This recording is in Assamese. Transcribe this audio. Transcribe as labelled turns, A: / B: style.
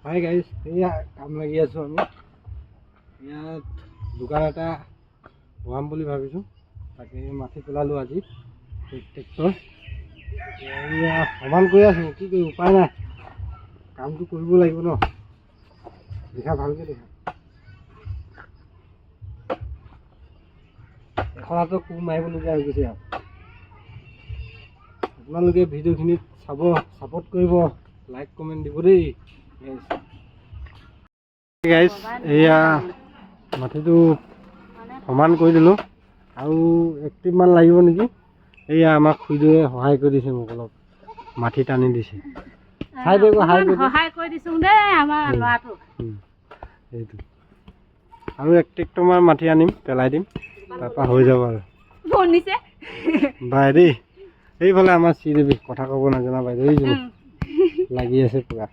A: হাই গাইজ, এয়া কাম লাগি আছোঁ আমি। ইয়াত দোকান এটা বহাম বুলি ভাবিছোঁ, তাকে মাটি পেলালোঁ আজি ট্ৰেক্টৰ। এয়া সমান কৰি আছোঁ, কি কৰিম উপায় নাই, কামটো কৰিব লাগিব ন। দেখা ভালকৈ দেখা, এখন হাতত কোৰ মাৰিবলগীয়া হৈ গৈছে আৰু। আপোনালোকে ভিডিঅ'খিনিত চাব, ছাপোৰ্ট কৰিব, লাইক কমেণ্ট দিব দেই গাইজ। এয়া মাটিটো সমান কৰি দিলোঁ, আৰু 1 ট্ৰিপমান লাগিব নেকি। এয়া আমাক খুৰীদেৱে সহায় কৰি দিছে, মোক অলপ মাটি টানি দিছে।
B: সহায় কৰি দিছোঁ দেই আমাৰ ল'ৰাটো।
A: সেইটো আৰু 1 ট্ৰেক্টৰমান মাটি আনিম, পেলাই দিম, তাৰপৰা হৈ যাব আৰু। বাই দেই। এইফালে আমাৰ শ্ৰীদেৱী কথা ক'ব নাজানা বাইদেউ, এইজনী লাগি আছে পুৰা।